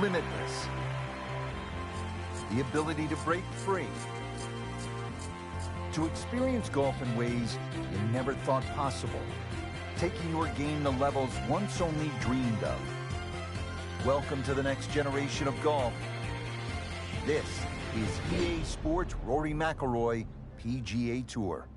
limitless. The ability to break free. To experience golf in ways you never thought possible. Taking your game to levels once only dreamed of. Welcome to the next generation of golf. This is EA Sports Rory McIlroy PGA Tour.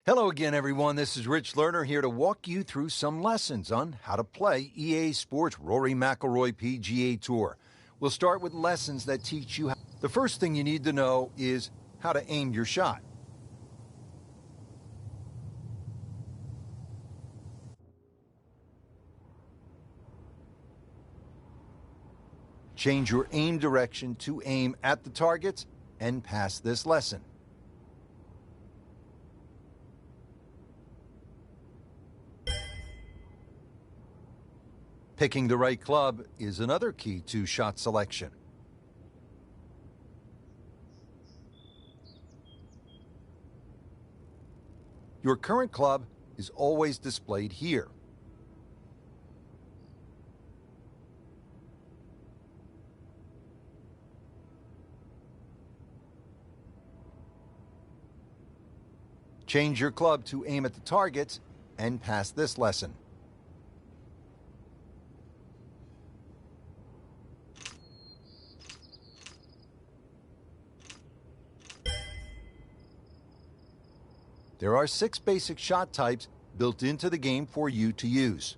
Hello again, everyone. This is Rich Lerner here to walk you through some lessons on how to play EA Sports Rory McIlroy PGA Tour. We'll start with lessons that teach you how. The first thing you need to know is how to aim your shot. Change your aim direction to aim at the targets and pass this lesson. Picking the right club is another key to shot selection. Your current club is always displayed here. Change your club to aim at the targets and pass this lesson. There are 6 basic shot types built into the game for you to use.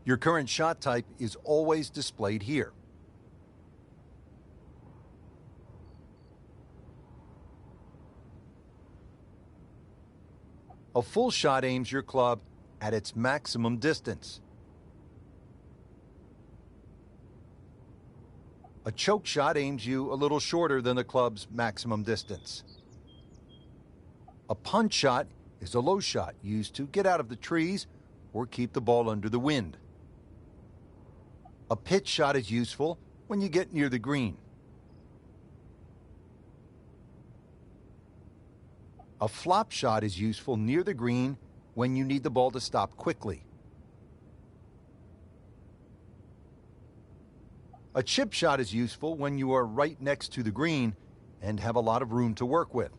Your current shot type is always displayed here. A full shot aims your club at its maximum distance. A choke shot aims you a little shorter than the club's maximum distance. A punch shot is a low shot used to get out of the trees or keep the ball under the wind. A pitch shot is useful when you get near the green. A flop shot is useful near the green when you need the ball to stop quickly. A chip shot is useful when you are right next to the green and have a lot of room to work with.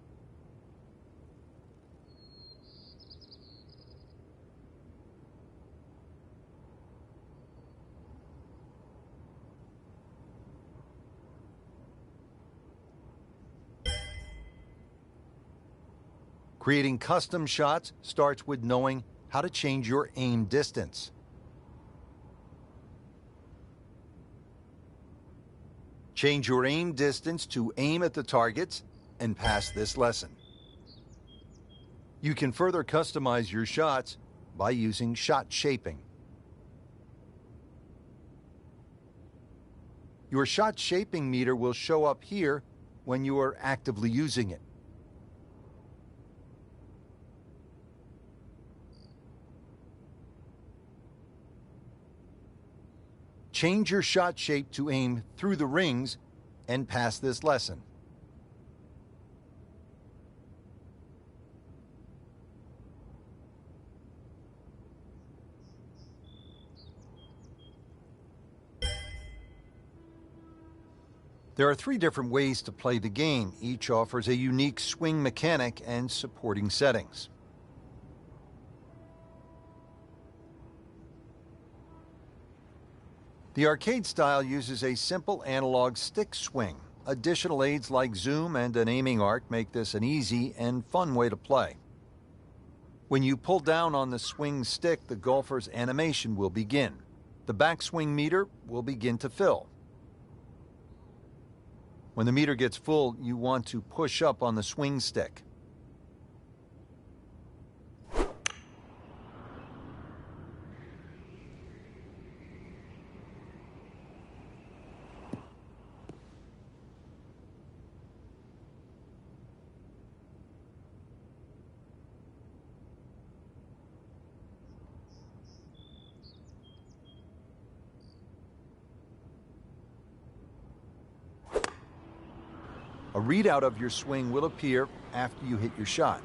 Creating custom shots starts with knowing how to change your aim distance. Change your aim distance to aim at the targets and pass this lesson. You can further customize your shots by using shot shaping. Your shot shaping meter will show up here when you are actively using it. Change your shot shape to aim through the rings and pass this lesson. There are 3 different ways to play the game. Each offers a unique swing mechanic and supporting settings. The arcade style uses a simple analog stick swing. Additional aids like zoom and an aiming arc make this an easy and fun way to play. When you pull down on the swing stick, the golfer's animation will begin. The backswing meter will begin to fill. When the meter gets full, you want to push up on the swing stick. A readout of your swing will appear after you hit your shot.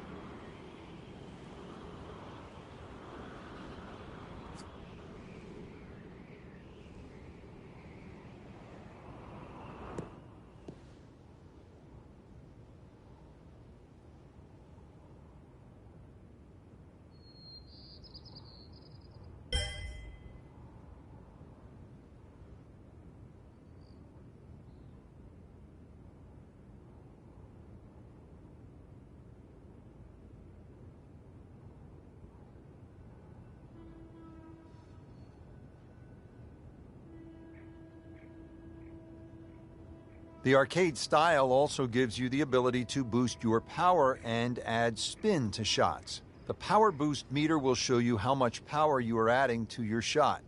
The arcade style also gives you the ability to boost your power and add spin to shots. The power boost meter will show you how much power you are adding to your shot.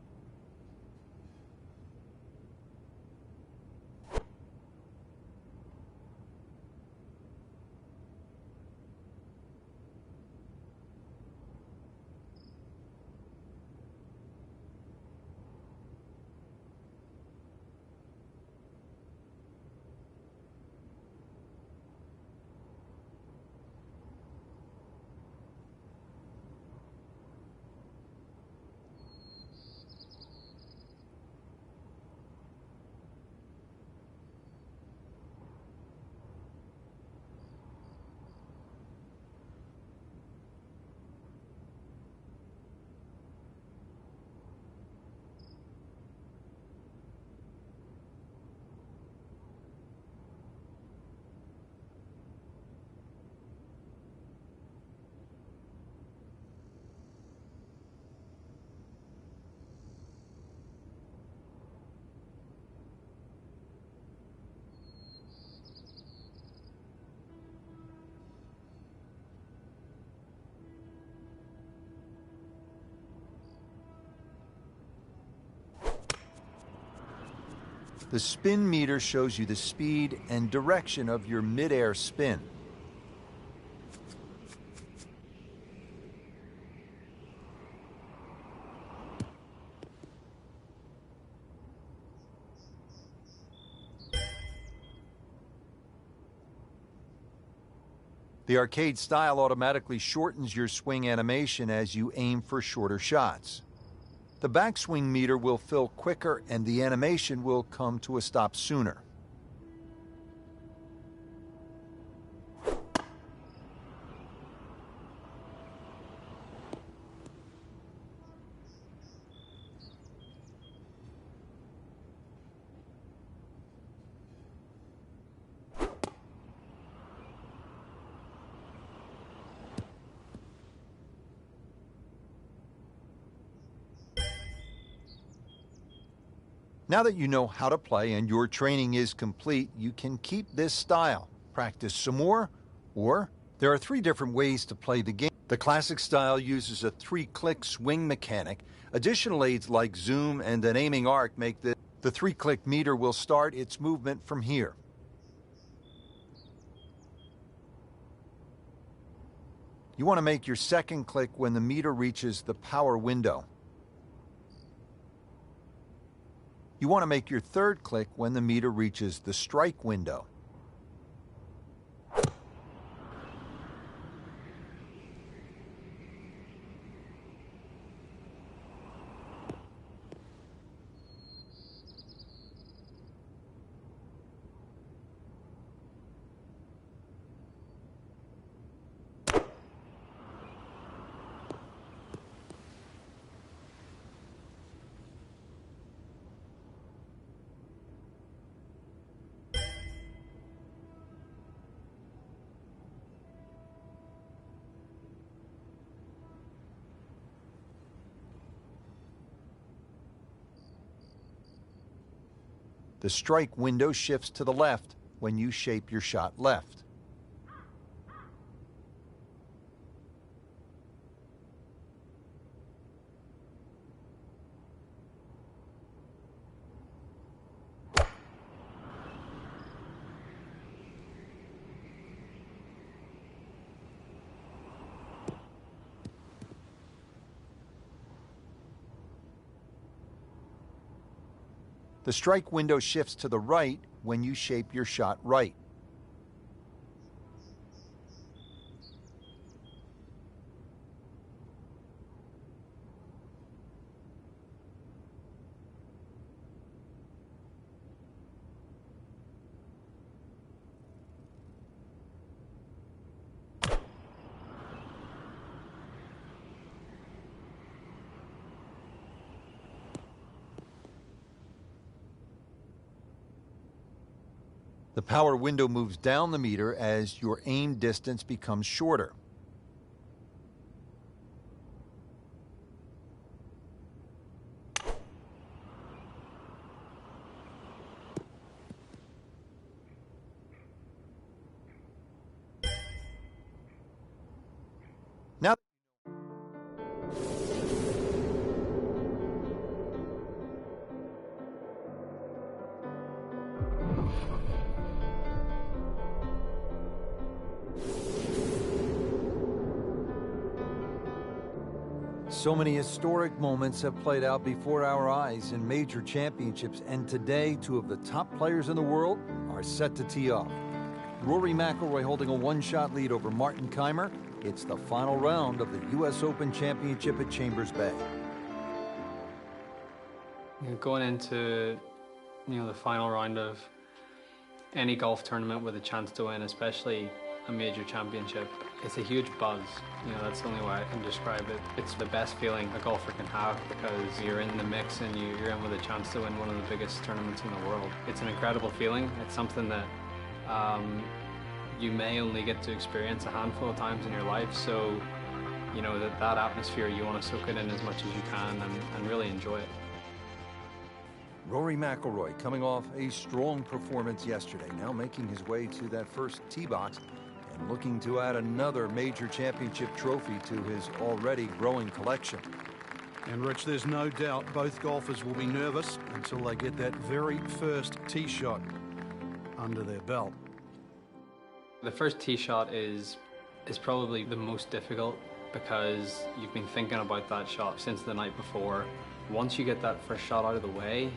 The spin meter shows you the speed and direction of your mid-air spin. The arcade style automatically shortens your swing animation as you aim for shorter shots. The backswing meter will fill quicker and the animation will come to a stop sooner. Now that you know how to play and your training is complete, you can keep this style, practice some more, or there are 3 different ways to play the game. The classic style uses a 3-click swing mechanic. Additional aids like zoom and an aiming arc make the 3-click meter will start its movement from here. You want to make your second click when the meter reaches the power window. You want to make your third click when the meter reaches the strike window. The strike window shifts to the left when you shape your shot left. The strike window shifts to the right when you shape your shot right. The power window moves down the meter as your aim distance becomes shorter. So many historic moments have played out before our eyes in major championships, and today, two of the top players in the world are set to tee off. Rory McIlroy holding a one-shot lead over Martin Keimer. It's the final round of the U.S. Open Championship at Chambers Bay. Going into, the final round of any golf tournament with a chance to win, especially a major championship, it's a huge buzz. That's the only way I can describe it. It's the best feeling a golfer can have because you're in the mix and you're in with a chance to win one of the biggest tournaments in the world. It's an incredible feeling. It's something that you may only get to experience a handful of times in your life, so that atmosphere, you want to soak it in as much as you can and really enjoy it. Rory McIlroy coming off a strong performance yesterday, now making his way to that first tee box and looking to add another major championship trophy to his already growing collection. And Rich, there's no doubt both golfers will be nervous until they get that very first tee shot under their belt. The first tee shot is probably the most difficult because you've been thinking about that shot since the night before. Once you get that first shot out of the way,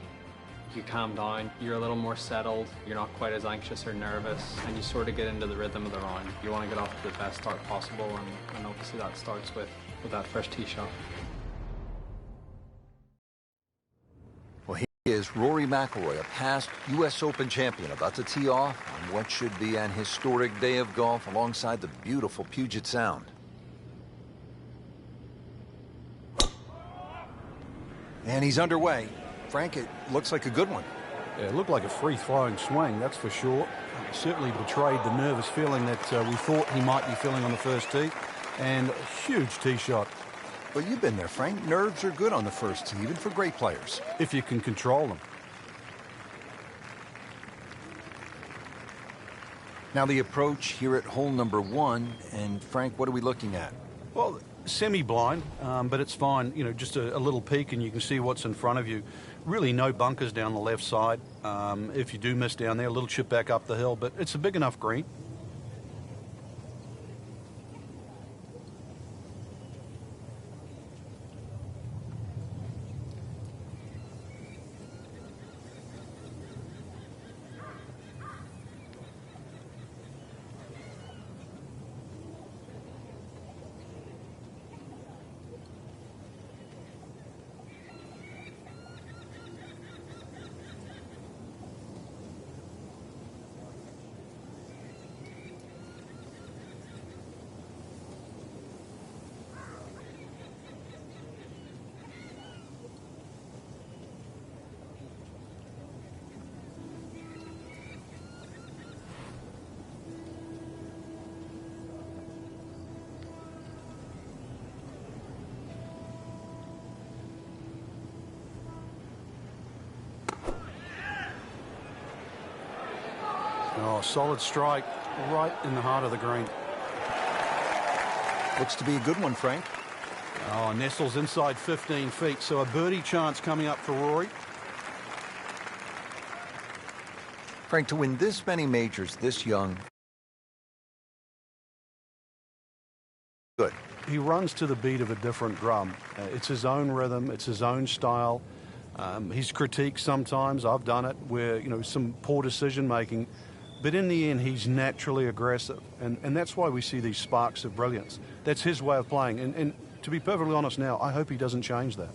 you calm down, you're a little more settled, you're not quite as anxious or nervous, and you sort of get into the rhythm of the round. You want to get off to the best start possible, and obviously that starts with that first tee shot. Well, here is Rory McIlroy, a past U.S. Open champion, about to tee off on what should be an historic day of golf alongside the beautiful Puget Sound. And he's underway. Frank, it looks like a good one. Yeah, it looked like a free-flowing swing, that's for sure. It certainly betrayed the nervous feeling that we thought he might be feeling on the first tee. And a huge tee shot. Well, you've been there, Frank. Nerves are good on the first tee, even for great players. If you can control them. Now the approach here at hole number 1. And Frank, what are we looking at? Well, semi-blind, but it's fine. Just a little peek and you can see what's in front of you. Really no bunkers down the left side. If you do miss down there, a little chip back up the hill, but it's a big enough green. Oh, solid strike right in the heart of the green. Looks to be a good one, Frank. Oh, nestles inside 15 feet, so a birdie chance coming up for Rory. Frank, to win this many majors this young, good. He runs to the beat of a different drum. It's his own rhythm, it's his own style. He's critiqued sometimes, I've done it, where, some poor decision making. But in the end, he's naturally aggressive. And that's why we see these sparks of brilliance. That's his way of playing. And to be perfectly honest now, I hope he doesn't change that.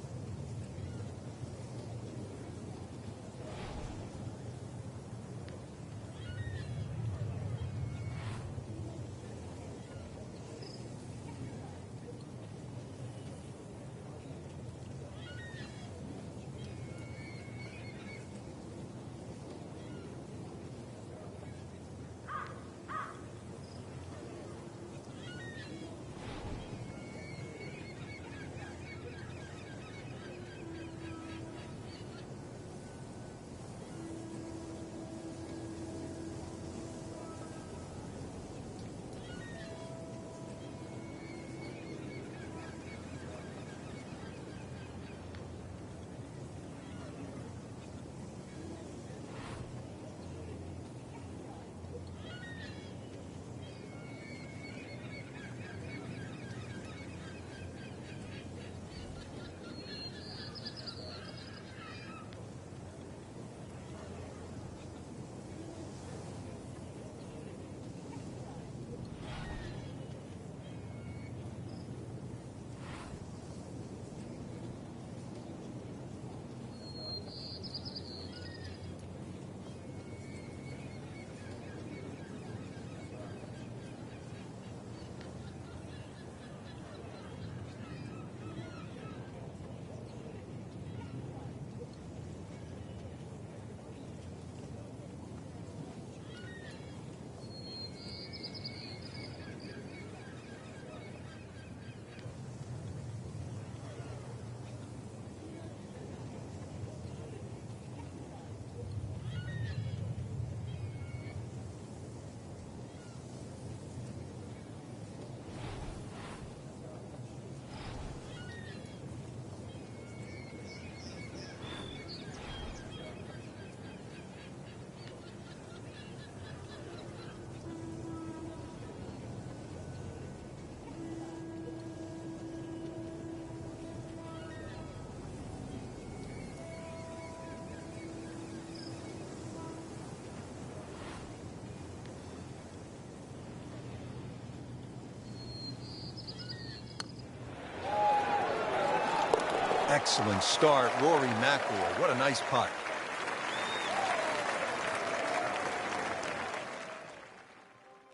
Excellent start, Rory McIlroy. What a nice putt.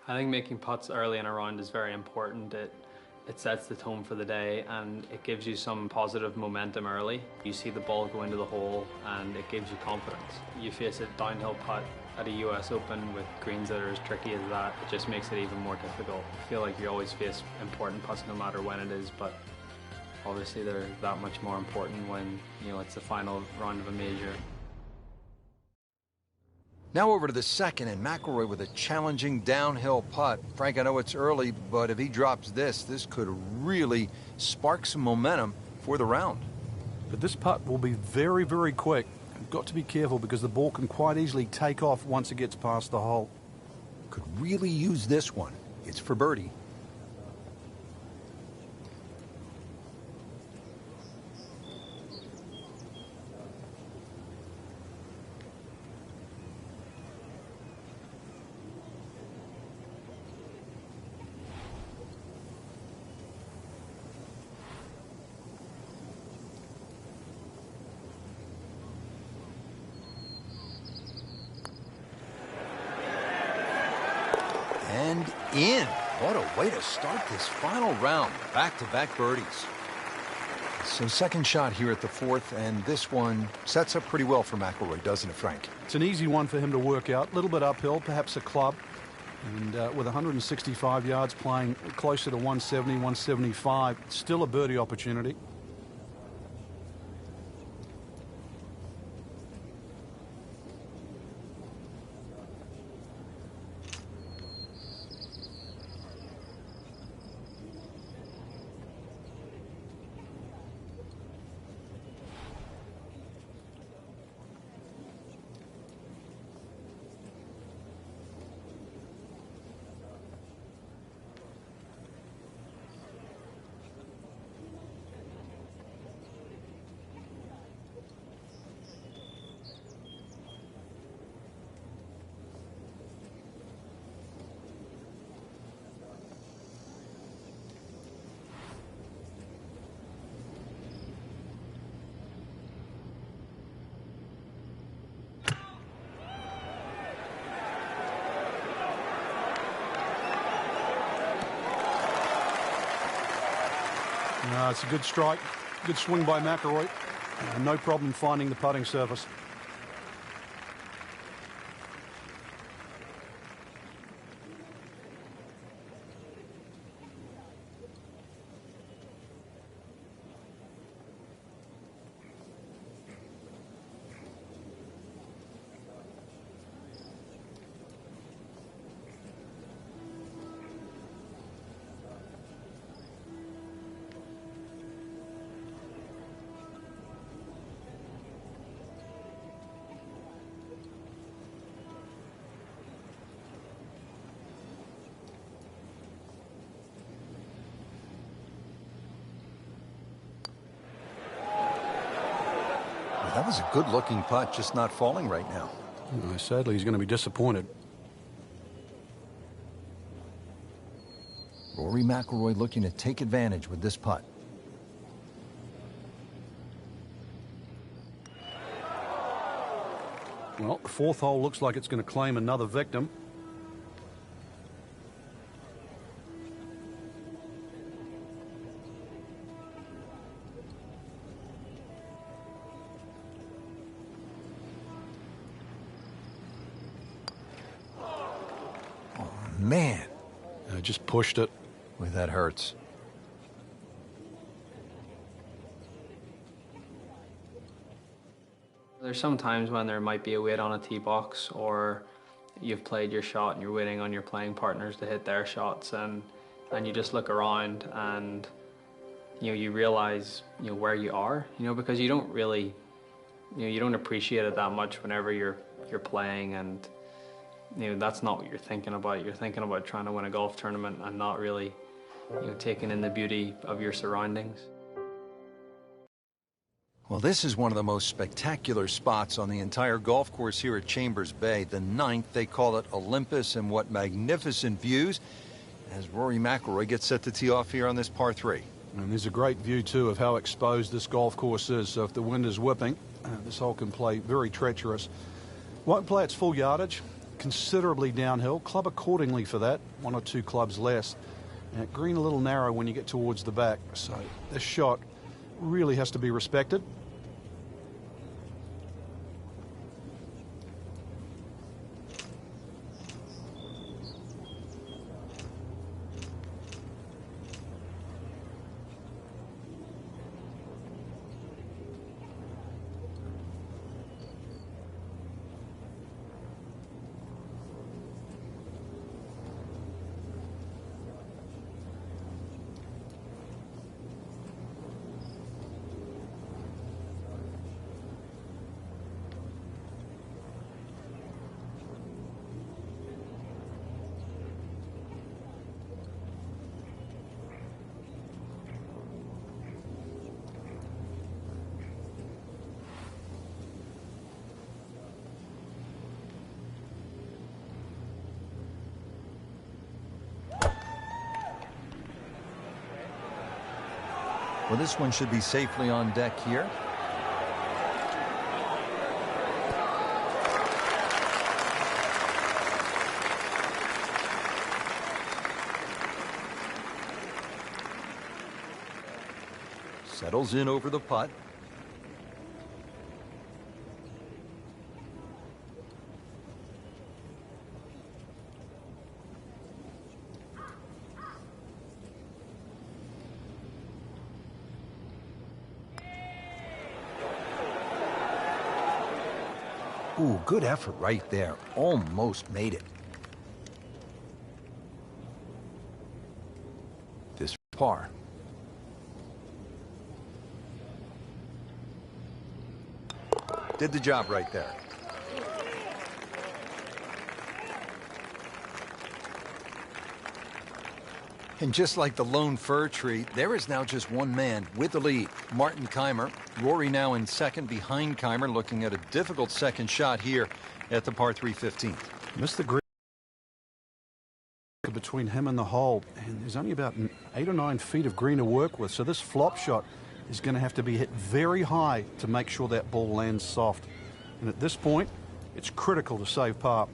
I think making putts early in a round is very important. It sets the tone for the day and it gives you some positive momentum early. You see the ball go into the hole and it gives you confidence. You face a downhill putt at a US Open with greens that are as tricky as that, it just makes it even more difficult. I feel like you always face important putts no matter when it is, but obviously they're that much more important when, you know, it's the final round of a major. Now over to the second, and McIlroy with a challenging downhill putt. Frank, I know it's early, but if he drops this could really spark some momentum for the round. But this putt will be very, very quick. You've got to be careful because the ball can quite easily take off once it gets past the hole. Could really use this one. It's for birdie. And in. What a way to start this final round. Back-to-back birdies. So second shot here at the fourth, and this one sets up pretty well for McIlroy, doesn't it, Frank? It's an easy one for him to work out. A little bit uphill, perhaps a club. And with 165 yards, playing closer to 170, 175, still a birdie opportunity. No, it's a good strike. Good swing by McIlroy. No problem finding the putting surface. That was a good-looking putt, just not falling right now. Sadly, he's going to be disappointed. Rory McIlroy looking to take advantage with this putt. Well, the fourth hole looks like it's going to claim another victim. Man. I just pushed it. Boy, that hurts. There's some times when there might be a wait on a tee box, or you've played your shot and you're waiting on your playing partners to hit their shots, and you just look around and you realize where you are, because you don't really you don't appreciate it that much whenever you're playing, and that's not what you're thinking about. You're thinking about trying to win a golf tournament and not really taking in the beauty of your surroundings. Well, this is one of the most spectacular spots on the entire golf course here at Chambers Bay. The ninth, they call it Olympus, and what magnificent views as Rory McIlroy gets set to tee off here on this par 3. And there's a great view, too, of how exposed this golf course is. So if the wind is whipping, this hole can play very treacherous. Won't play its full yardage, considerably downhill. Club accordingly for that, 1 or 2 clubs less. Green a little narrow when you get towards the back. So this shot really has to be respected. Well, this one should be safely on deck here. Settles in over the putt. Ooh, good effort right there. Almost made it. This par. Did the job right there. And just like the lone fir tree, there is now just one man with the lead, Martin Keimer. Rory now in second behind Keimer, looking at a difficult second shot here at the par 3 15th. Missed the green between him and the hole, and there's only about 8 or 9 feet of green to work with, so this flop shot is going to have to be hit very high to make sure that ball lands soft. And at this point, it's critical to save par.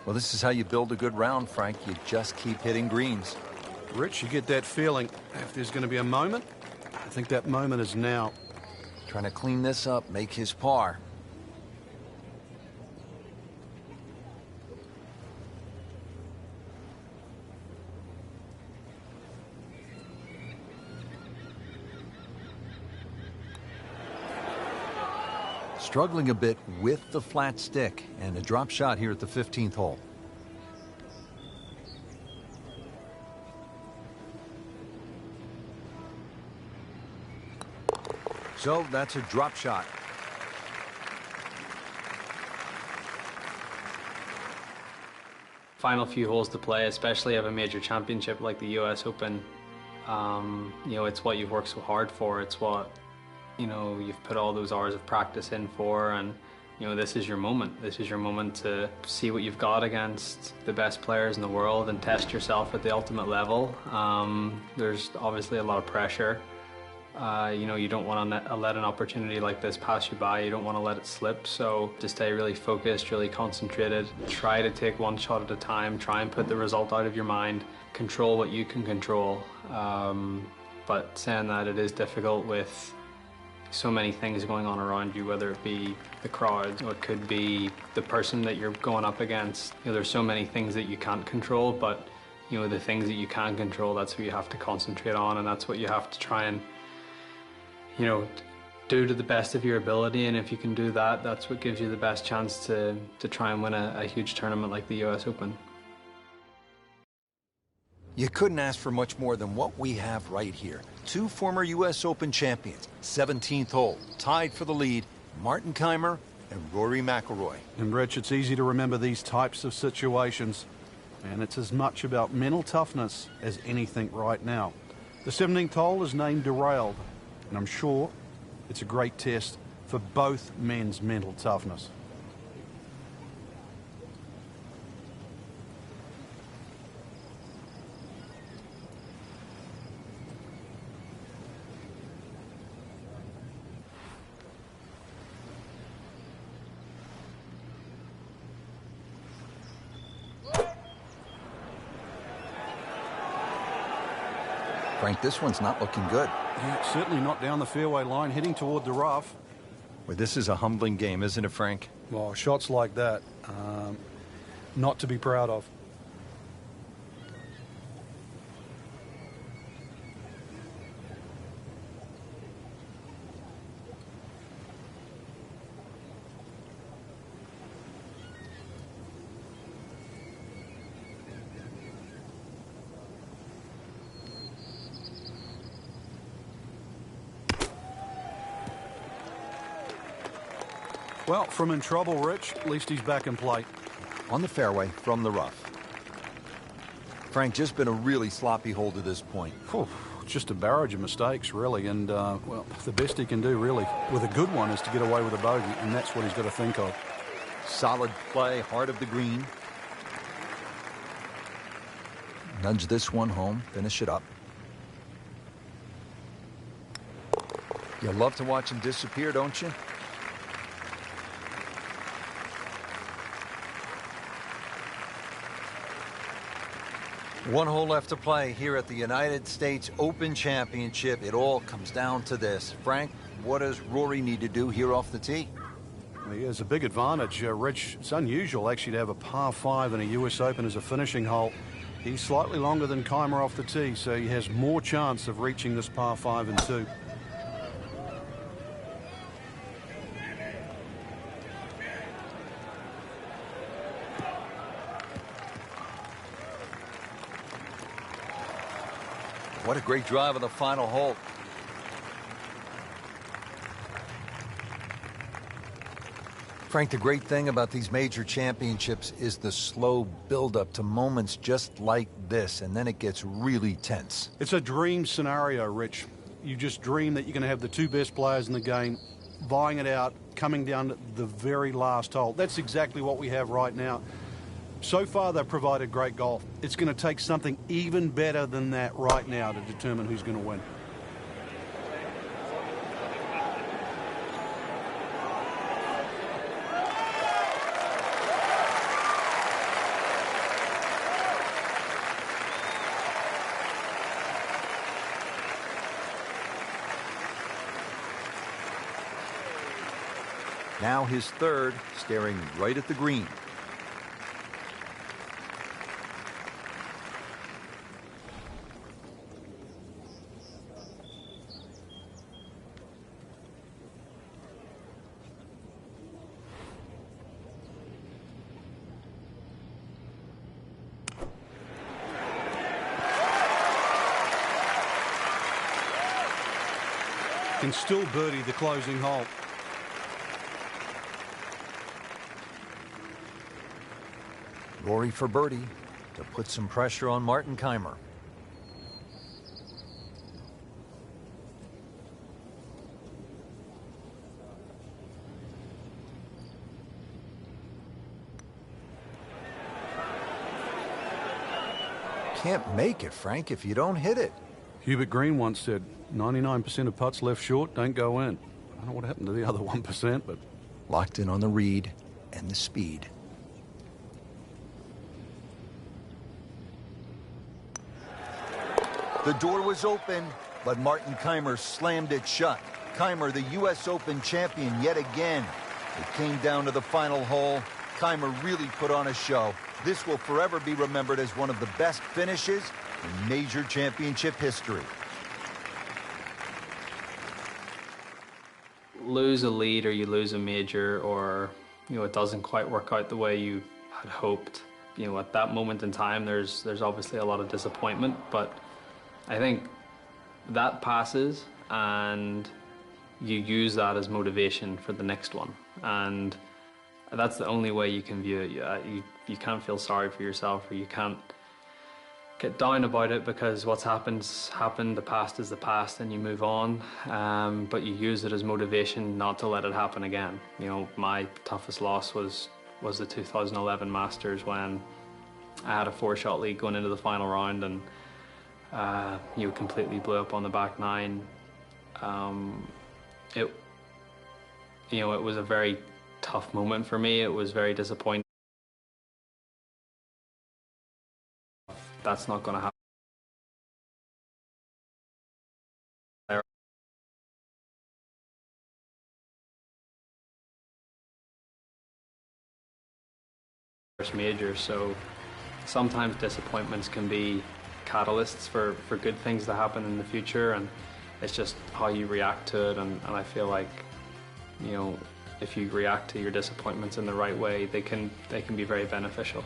Well, this is how you build a good round, Frank. You just keep hitting greens. Rich, you get that feeling. If there's going to be a moment, I think that moment is now. Trying to clean this up, make his par. Struggling a bit with the flat stick, and a drop shot here at the 15th hole. So that's a drop shot. final few holes to play, especially of a major championship like the US Open. You know, it's what you've worked so hard for. It's what, you know, you've put all those hours of practice in for, and you know, this is your moment. This is your moment to see what you've got against the best players in the world and test yourself at the ultimate level. There's obviously a lot of pressure. You know, you don't want to let an opportunity like this pass you by. You don't want to let it slip. So to stay really focused, really concentrated, try to take one shot at a time, try and put the result out of your mind, control what you can control. But saying that, it is difficult with so many things going on around you, whether it be the crowd, or it could be the person that you're going up against. You know, there's so many things that you can't control, but you know, the things that you can control, that's what you have to concentrate on, and that's what you have to try and, you know, do to the best of your ability. And if you can do that, that's what gives you the best chance to try and win a huge tournament like the US Open. You couldn't ask for much more than what we have right here. Two former US Open champions, 17th hole, tied for the lead, Martin Kaymer and Rory McIlroy. And Rich, it's easy to remember these types of situations, and it's as much about mental toughness as anything right now. The 17th hole is named Derailed, and I'm sure it's a great test for both men's mental toughness. Frank, this one's not looking good. Yeah, certainly not down the fairway line, heading toward the rough. Well, this is a humbling game, isn't it, Frank? Well, shots like that, not to be proud of. Well, from in trouble, Rich, at least he's back in play. On the fairway from the rough. Frank, just been a really sloppy hole to this point. Whew, just a barrage of mistakes, really, and, well, the best he can do, really, with a good one is to get away with a bogey, and that's what he's got to think of. Solid play, heart of the green. Nudge this one home, finish it up. You love to watch him disappear, don't you? One hole left to play here at the United States Open Championship. It all comes down to this. Frank, what does Rory need to do here off the tee? Well, he has a big advantage, Rich. It's unusual, actually, to have a par 5 in a US Open as a finishing hole. He's slightly longer than Kaymer off the tee, so he has more chance of reaching this par 5 in 2. What a great drive of the final hole. Frank, the great thing about these major championships is the slow build-up to moments just like this, and then it gets really tense. It's a dream scenario, Rich. You just dream that you're going to have the two best players in the game vying it out, coming down to the very last hole. That's exactly what we have right now. So far, they've provided great golf. It's going to take something even better than that right now to determine who's going to win. Now his third, staring right at the green. Can still birdie the closing hole. Rory for birdie to put some pressure on Martin Keimer. Can't make it, Frank, if you don't hit it. Hubert Green once said, 99% of putts left short don't go in. I don't know what happened to the other 1%, but... Locked in on the read and the speed. The door was open, but Martin Keimer slammed it shut. Keimer, the U.S. Open champion yet again. It came down to the final hole. Keimer really put on a show. This will forever be remembered as one of the best finishes in major championship history. Lose a lead or you lose a major, or it doesn't quite work out the way you had hoped. At that moment in time, there's obviously a lot of disappointment, but I think that passes and you use that as motivation for the next one. And that's the only way you can view it. You can't feel sorry for yourself, or you can't get down about it, because what's happened's happened. The past is the past, and you move on. But you use it as motivation not to let it happen again. My toughest loss was the 2011 Masters, when I had a 4-shot lead going into the final round, and completely blew up on the back nine. It was a very tough moment for me. It was very disappointing. That's not going to happen. First major, so sometimes disappointments can be catalysts for good things to happen in the future, and it's just how you react to it. And I feel like, if you react to your disappointments in the right way, they can be very beneficial.